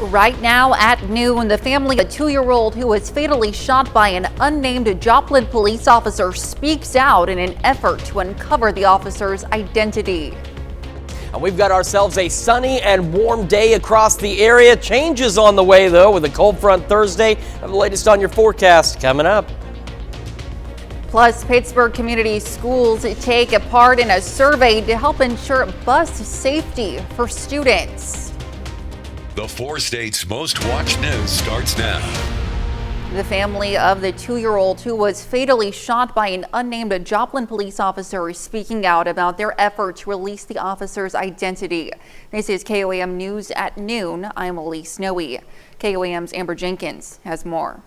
Right now at noon, the family of a 2-year-old who was fatally shot by an unnamed Joplin police officer speaks out in an effort to uncover the officer's identity. And we've got ourselves a sunny and warm day across the area. Changes on the way, though, with a cold front Thursday. Have the latest on your forecast coming up. Plus, Pittsburgh Community Schools take a part in a survey to help ensure bus safety for students. The 4 states' most watched news starts now. The family of the 2-year-old who was fatally shot by an unnamed Joplin police officer is speaking out about their effort to release the officer's identity. This is KOAM News at noon. I'm Elise Snowy. KOAM's Amber Jenkins has more.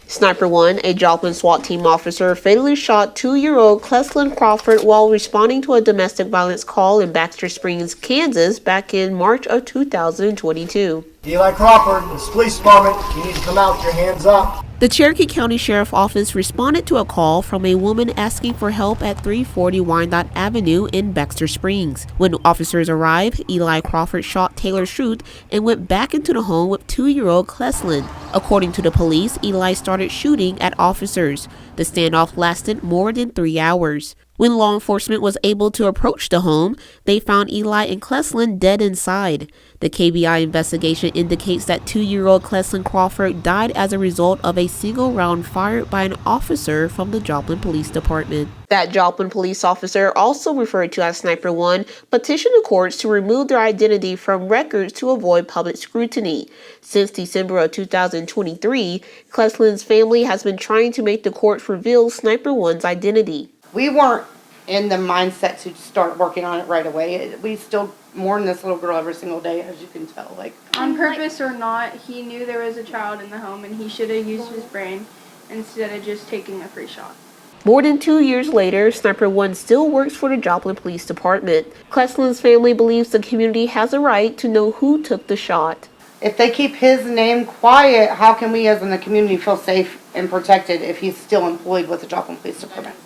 Sniper 1, a Joplin SWAT team officer, fatally shot 2-year-old Cleslin Crawford while responding to a domestic violence call in Baxter Springs, Kansas back in March of 2022. Eli Crawford, this police department, you need to come out with your hands up. The Cherokee County Sheriff Office responded to a call from a woman asking for help at 340 Wyandotte Avenue in Baxter Springs. When officers arrived, Eli Crawford shot Taylor Schrute and went back into the home with 2-year-old Cleslin. According to the police, Eli started shooting at officers. The standoff lasted more than 3 hours. When law enforcement was able to approach the home, they found Eli and Cleslin dead inside. The KBI investigation indicates that 2-year-old Cleslin Crawford died as a result of a single round fired by an officer from the Joplin Police Department. That Joplin police officer, also referred to as Sniper 1, petitioned the courts to remove their identity from records to avoid public scrutiny. Since December of 2023, Cleslin's family has been trying to make the courts reveal Sniper 1's identity. We weren't in the mindset to start working on it right away. We still mourn this little girl every single day, as you can tell. On purpose or not, he knew there was a child in the home and he should have used his brain instead of just taking a free shot. More than 2 years later, Sniper 1 still works for the Joplin Police Department. Cleslin's family believes the community has a right to know who took the shot. If they keep his name quiet, how can we as in the community feel safe and protected if he's still employed with the Joplin Police Department?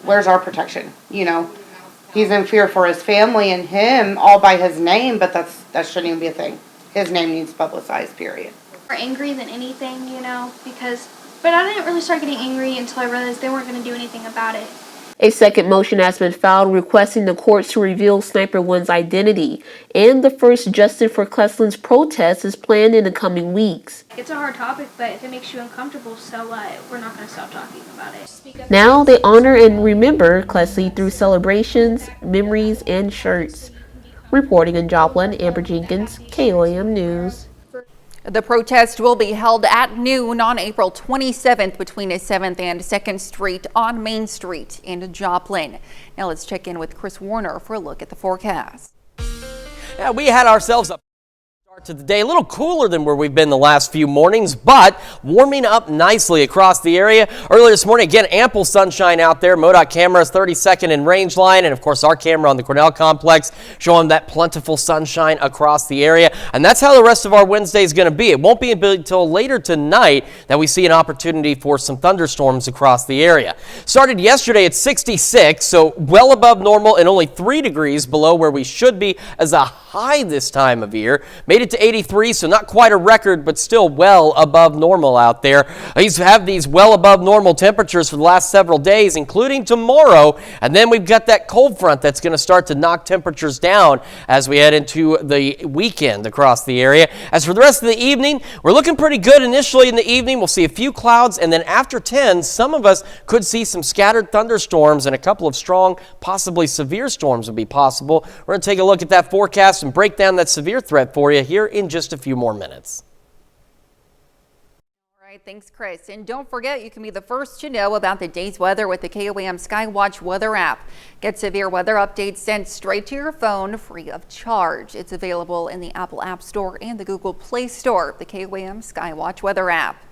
Where's our protection? You know, he's in fear for his family and him all by his name, but that shouldn't even be a thing. His name needs publicized, period. More angry than anything, you know, but I didn't really start getting angry until I realized they weren't going to do anything about it. A second motion has been filed requesting the courts to reveal Sniper 1's identity, and the first justice for Cleslin's protest is planned in the coming weeks. It's a hard topic, but if it makes you uncomfortable, so what? We're not going to stop talking about it. Now they honor and remember Cleslin through celebrations, memories, and shirts. Reporting in Joplin, Amber Jenkins, KOAM News. The protest will be held at noon on April 27th between 7th and 2nd Street on Main Street in Joplin. Now let's check in with Chris Warner for a look at the forecast. Yeah, we had ourselves a start to the day, a little cooler than where we've been the last few mornings, but warming up nicely across the area. Earlier this morning, again, ample sunshine out there. MoDOT cameras 32nd in range line, and of course our camera on the Cornell complex showing that plentiful sunshine across the area. And that's how the rest of our Wednesday is going to be. It won't be until later tonight that we see an opportunity for some thunderstorms across the area. Started yesterday at 66, so well above normal and only 3 degrees below where we should be as a high this time of year. Made it to 83, so not quite a record, but still well above normal out there. These have these well above normal temperatures for the last several days, including tomorrow. And then we've got that cold front that's going to start to knock temperatures down as we head into the weekend across the area. As for the rest of the evening, we're looking pretty good initially in the evening. We'll see a few clouds, and then after 10, some of us could see some scattered thunderstorms and a couple of strong, possibly severe storms would be possible. We're going to take a look at that forecast and break down that severe threat for you here in just a few more minutes. All right, thanks, Chris. And don't forget, you can be the first to know about the day's weather with the KOAM Skywatch weather app. Get severe weather updates sent straight to your phone free of charge. It's available in the Apple App Store and the Google Play Store, the KOAM Skywatch weather app.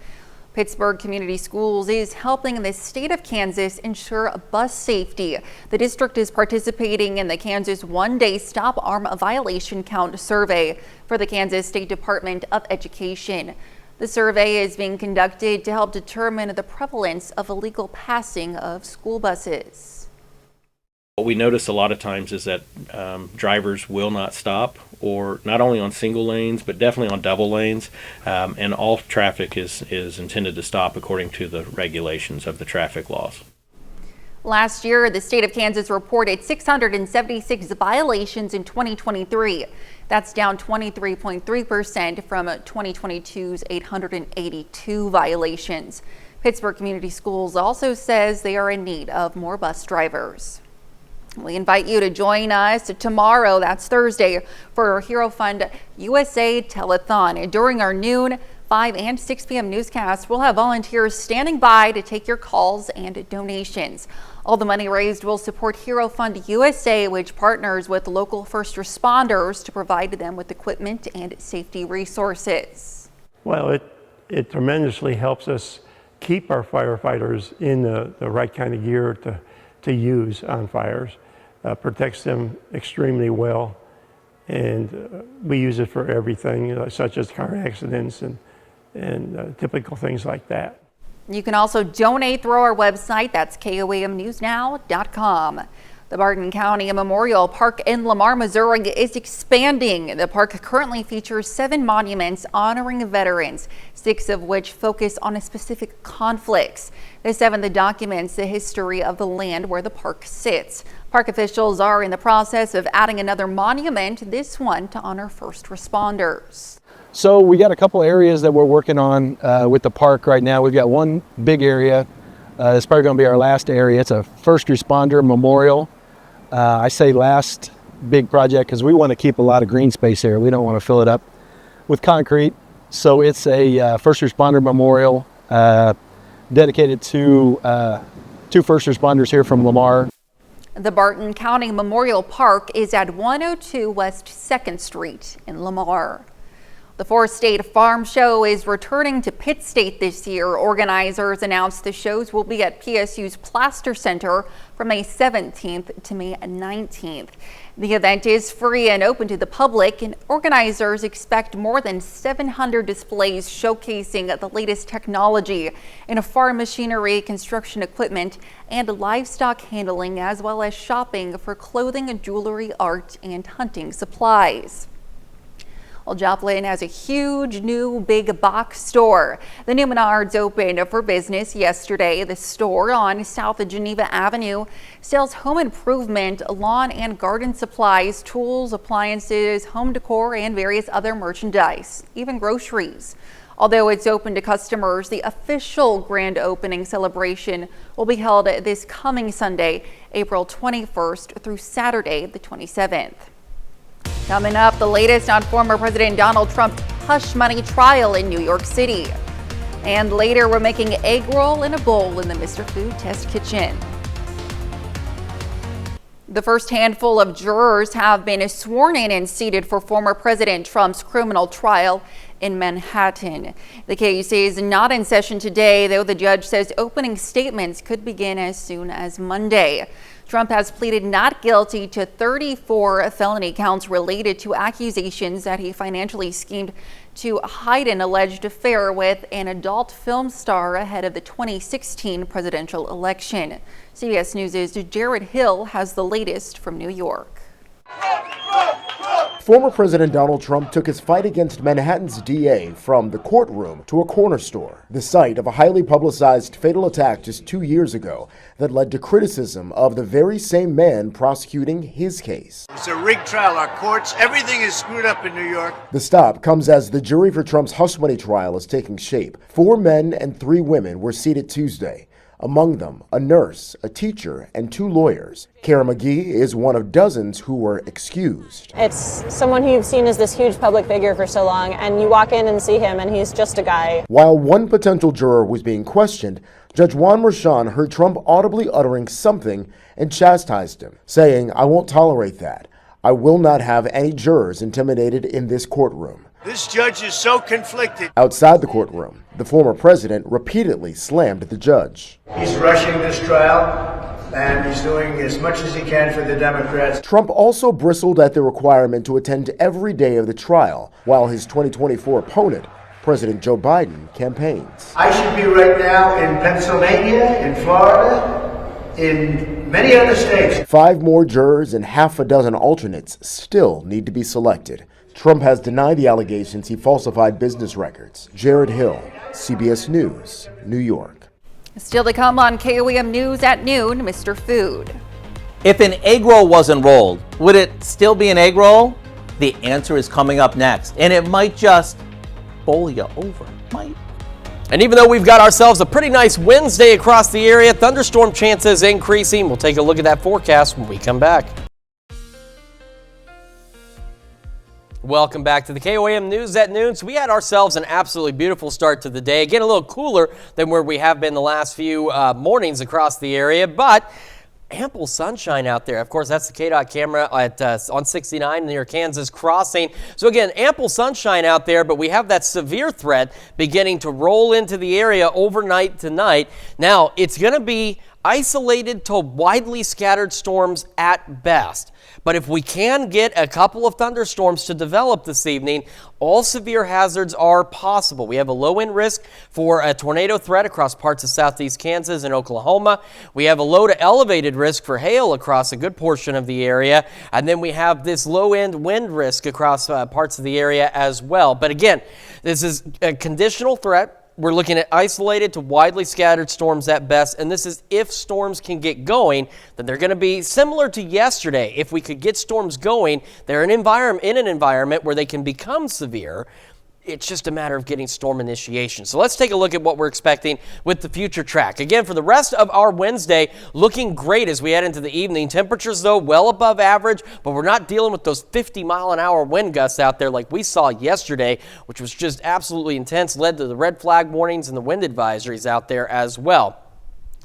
Pittsburgh Community Schools is helping the state of Kansas ensure bus safety. The district is participating in the Kansas one-day stop arm violation count survey for the Kansas State Department of Education. The survey is being conducted to help determine the prevalence of illegal passing of school buses. What we notice a lot of times is that drivers will not stop, or not only on single lanes, but definitely on double lanes, and all traffic is intended to stop according to the regulations of the traffic laws. Last year, the state of Kansas reported 676 violations in 2023. That's down 23.3% from 2022's 882 violations. Pittsburgh Community Schools also says they are in need of more bus drivers. We invite you to join us tomorrow, that's Thursday, for our Hero Fund USA Telethon. During our noon, 5 and 6 p.m. newscasts, we'll have volunteers standing by to take your calls and donations. All the money raised will support Hero Fund USA, which partners with local first responders to provide them with equipment and safety resources. Well, it tremendously helps us keep our firefighters in the right kind of gear to use on fires. Protects them extremely well, and we use it for everything, such as car accidents and typical things like that. You can also donate through our website, that's KOAMnewsnow.com. The Barton County Memorial Park in Lamar, Missouri is expanding. The park currently features 7 monuments honoring veterans, 6 of which focus on a specific conflicts. The 7th documents the history of the land where the park sits. Park officials are in the process of adding another monument, this one to honor first responders. So we got a couple areas that we're working on with the park right now. We've got one big area. It's probably going to be our last area. It's a first responder memorial. I say last big project because we want to keep a lot of green space here. We don't want to fill it up with concrete. So it's a first responder memorial dedicated to 2 first responders here from Lamar. The Barton County Memorial Park is at 102 West 2nd Street in Lamar. The 4th State Farm Show is returning to Pitt State this year. Organizers announced the shows will be at PSU's Plaster Center from May 17th to May 19th. The event is free and open to the public, and organizers expect more than 700 displays showcasing the latest technology in farm machinery, construction equipment, and livestock handling, as well as shopping for clothing, jewelry, art, and hunting supplies. Well, Joplin has a huge new big box store. The new Menards opened for business yesterday. The store on South Geneva Avenue sells home improvement, lawn and garden supplies, tools, appliances, home decor, and various other merchandise, even groceries. Although it's open to customers, the official grand opening celebration will be held this coming Sunday, April 21st through Saturday, the 27th. Coming up, the latest on former President Donald Trump's hush money trial in New York City. And later, we're making egg roll in a bowl in the Mr. Food Test Kitchen. The first handful of jurors have been sworn in and seated for former President Trump's criminal trial in Manhattan. The case is not in session today, though the judge says opening statements could begin as soon as Monday. Trump has pleaded not guilty to 34 felony counts related to accusations that he financially schemed to hide an alleged affair with an adult film star ahead of the 2016 presidential election. CBS News' Jared Hill has the latest from New York. Former President Donald Trump took his fight against Manhattan's DA from the courtroom to a corner store, the site of a highly publicized fatal attack just 2 years ago that led to criticism of the very same man prosecuting his case. It's a rigged trial. Our courts, everything is screwed up in New York. The stop comes as the jury for Trump's hush money trial is taking shape. 4 men and 3 women were seated Tuesday. Among them, a nurse, a teacher, and 2 lawyers. Kara McGee is one of dozens who were excused. It's someone who you've seen as this huge public figure for so long, and you walk in and see him, and he's just a guy. While one potential juror was being questioned, Judge Juan Merchan heard Trump audibly uttering something and chastised him, saying, "I won't tolerate that. I will not have any jurors intimidated in this courtroom." This judge is so conflicted. Outside the courtroom, the former president repeatedly slammed the judge. He's rushing this trial, and he's doing as much as he can for the Democrats. Trump also bristled at the requirement to attend every day of the trial, while his 2024 opponent, President Joe Biden, campaigns. I should be right now in Pennsylvania, in Florida, in many other states. 5 more jurors and half a dozen alternates still need to be selected. Trump has denied the allegations he falsified business records. Jared Hill, CBS News, New York. Still to come on KOAM News at noon, Mr. Food. If an egg roll wasn't rolled, would it still be an egg roll? The answer is coming up next, and it might just bowl you over. Might. And even though we've got ourselves a pretty nice Wednesday across the area, thunderstorm chances increasing. We'll take a look at that forecast when we come back. Welcome back to the KOAM News at noon. So we had ourselves an absolutely beautiful start to the day. Again, a little cooler than where we have been the last few mornings across the area, but ample sunshine out there. Of course, that's the KDOT camera at on 69 near Kansas Crossing. So again, ample sunshine out there, but we have that severe threat beginning to roll into the area overnight tonight. Now, it's going to be isolated to widely scattered storms at best. But if we can get a couple of thunderstorms to develop this evening, all severe hazards are possible. We have a low wind risk for a tornado threat across parts of southeast Kansas and Oklahoma. We have a low to elevated risk for hail across a good portion of the area. And then we have this low end wind risk across parts of the area as well. But again, this is a conditional threat. We're looking at isolated to widely scattered storms at best, and this is if storms can get going, then they're going to be similar to yesterday. If we could get storms going, they're in an environment where they can become severe. It's just a matter of getting storm initiation. So let's take a look at what we're expecting with the future track. Again, for the rest of our Wednesday, looking great as we head into the evening. Temperatures, though, well above average, but we're not dealing with those 50-mile-an-hour wind gusts out there like we saw yesterday, which was just absolutely intense, led to the red flag warnings and the wind advisories out there as well.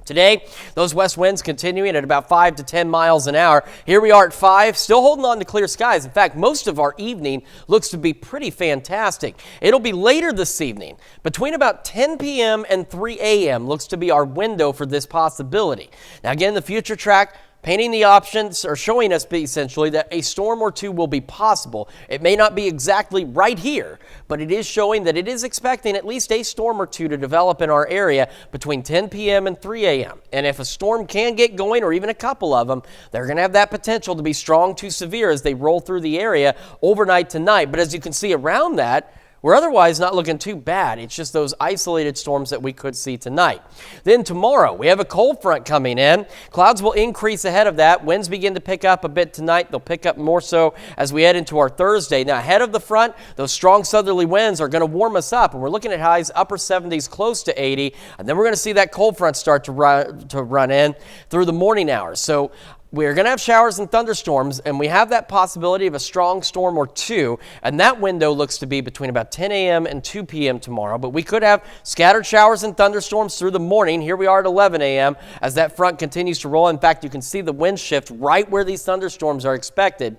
Today, those west winds continuing at about 5 to 10 miles an hour. Here we are at 5, still holding on to clear skies. In fact, most of our evening looks to be pretty fantastic. It'll be later this evening. Between about 10 p.m. and 3 a.m. looks to be our window for this possibility. Now, again, the future track painting the options or showing us essentially that a storm or two will be possible. It may not be exactly right here, but it is showing that it is expecting at least a storm or two to develop in our area between 10 p.m. and 3 a.m. And if a storm can get going, or even a couple of them, they're going to have that potential to be strong to severe as they roll through the area overnight tonight. But as you can see around that, we're otherwise not looking too bad. It's just those isolated storms that we could see tonight. Then tomorrow, we have a cold front coming in. Clouds will increase ahead of that. Winds begin to pick up a bit tonight. They'll pick up more so as we head into our Thursday. Now, ahead of the front, those strong southerly winds are going to warm us up, and we're looking at highs upper 70s, close to 80. And then we're going to see that cold front start to run in through the morning hours. So we're going to have showers and thunderstorms, and we have that possibility of a strong storm or two, and that window looks to be between about 10 a.m. and 2 p.m. tomorrow. But we could have scattered showers and thunderstorms through the morning. Here we are at 11 a.m. as that front continues to roll. In fact, you can see the wind shift right where these thunderstorms are expected.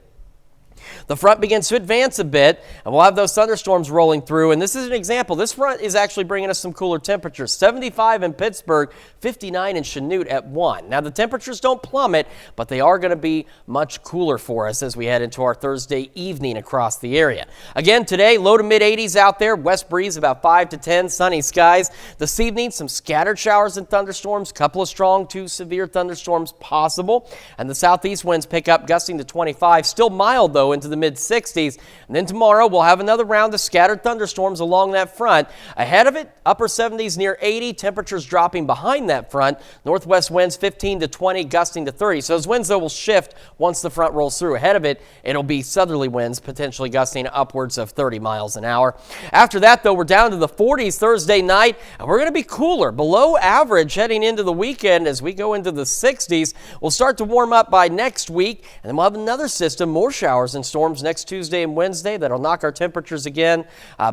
The front begins to advance a bit, and we'll have those thunderstorms rolling through. And this is an example. This front is actually bringing us some cooler temperatures. 75 in Pittsburgh, 59 in Chanute at 1. Now, the temperatures don't plummet, but they are going to be much cooler for us as we head into our Thursday evening across the area. Again, today, low to mid-80s out there. West breeze about 5 to 10, sunny skies. This evening, some scattered showers and thunderstorms. Couple of strong to severe thunderstorms possible. And the southeast winds pick up, gusting to 25. Still mild, though, into the mid-60s. And then tomorrow, we'll have another round of scattered thunderstorms along that front. Ahead of it, upper 70s near 80. Temperatures dropping behind that front. Northwest winds 15 to 20, gusting to 30. So those winds, though, will shift once the front rolls through. Ahead of it, it'll be southerly winds, potentially gusting upwards of 30 miles an hour. After that, though, we're down to the 40s Thursday night, and we're going to be cooler, below average heading into the weekend. As we go into the 60s, we'll start to warm up by next week, and then we'll have another system, more showers and storms next Tuesday and Wednesday that'll knock our temperatures again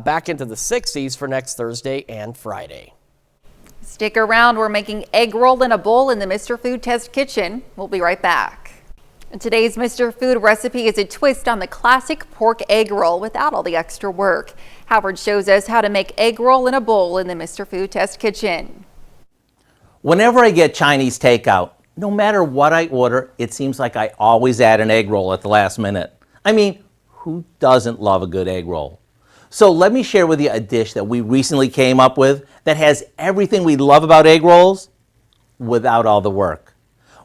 back into the 60s for next Thursday and Friday. Stick around. We're making egg roll in a bowl in the Mr. Food Test Kitchen. We'll be right back. And today's Mr. Food recipe is a twist on the classic pork egg roll without all the extra work. Howard shows us how to make egg roll in a bowl in the Mr. Food Test Kitchen. Whenever I get Chinese takeout, no matter what I order, it seems like I always add an egg roll at the last minute. I mean, who doesn't love a good egg roll? So let me share with you a dish that we recently came up with that has everything we love about egg rolls without all the work.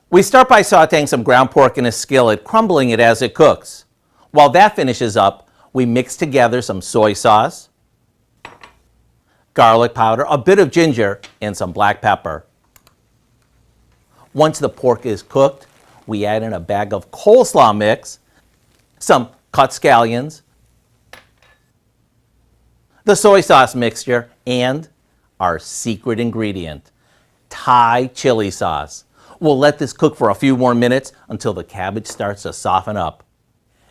We start by sauteing some ground pork in a skillet, crumbling it as it cooks. While that finishes up, we mix together some soy sauce, garlic powder, a bit of ginger, and some black pepper. Once the pork is cooked, we add in a bag of coleslaw mix, some cut scallions, the soy sauce mixture, and our secret ingredient, Thai chili sauce. We'll let this cook for a few more minutes until the cabbage starts to soften up.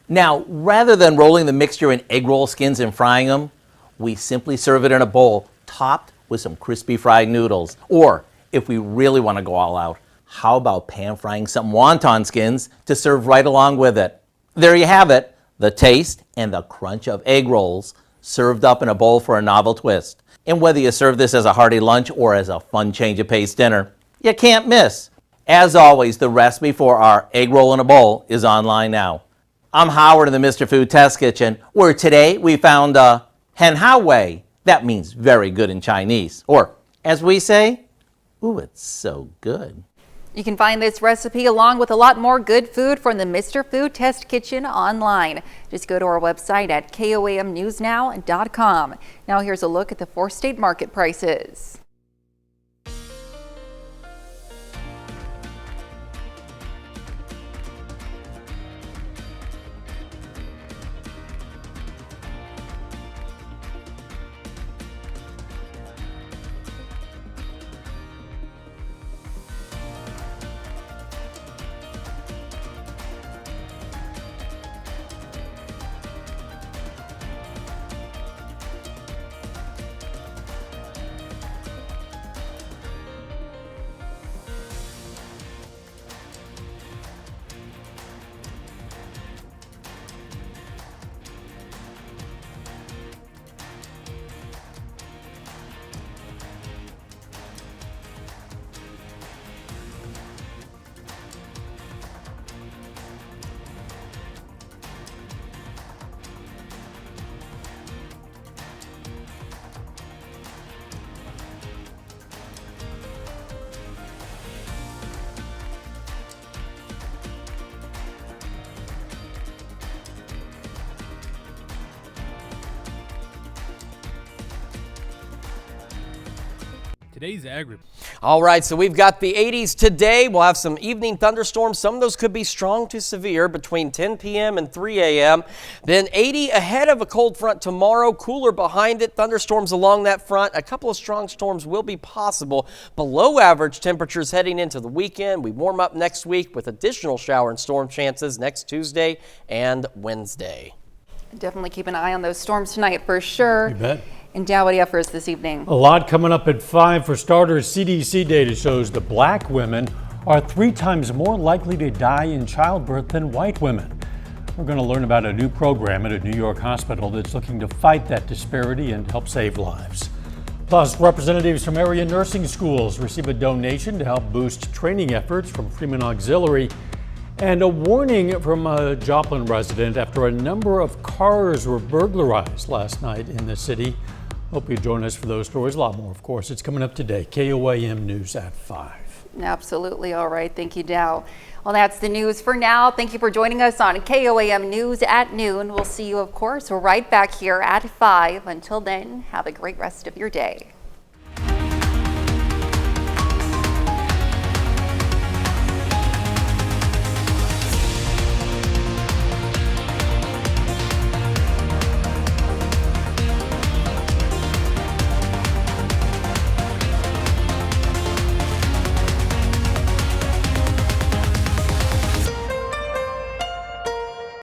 Now, rather than rolling the mixture in egg roll skins and frying them, we simply serve it in a bowl, topped with some crispy fried noodles. Or, if we really want to go all out, how about pan frying some wonton skins to serve right along with it? There you have it, the taste and the crunch of egg rolls served up in a bowl for a novel twist. And whether you serve this as a hearty lunch or as a fun change of pace dinner, you can't miss. As always, the recipe for our egg roll in a bowl is online now. I'm Howard in the Mr. Food Test Kitchen, where today we found a hen hao wei. That means very good in Chinese. Or, as we say, ooh, it's so good. You can find this recipe along with a lot more good food from the Mr. Food Test Kitchen online. Just go to our website at KOAMnewsnow.com. Now here's a look at the 4-state market prices. Today's agri. All right, so we've got the 80s today. We'll have some evening thunderstorms. Some of those could be strong to severe between 10 p.m. and 3 a.m. Then 80 ahead of a cold front tomorrow, cooler behind it. Thunderstorms along that front. A couple of strong storms will be possible. Below average temperatures heading into the weekend. We warm up next week with additional shower and storm chances next Tuesday and Wednesday. Definitely keep an eye on those storms tonight for sure. You bet. And Dow, what do you have for us this evening? A lot coming up at 5. For starters, CDC data shows that black women are 3 times more likely to die in childbirth than white women. We're going to learn about a new program at a New York hospital that's looking to fight that disparity and help save lives. Plus, representatives from area nursing schools receive a donation to help boost training efforts from Freeman Auxiliary. And a warning from a Joplin resident after a number of cars were burglarized last night in the city. Hope you join us for those stories. A lot more, of course. It's coming up today. KOAM News at 5. Absolutely. All right. Thank you, Dow. Well, that's the news for now. Thank you for joining us on KOAM News at noon. We'll see you, of course, right back here at 5. Until then, have a great rest of your day.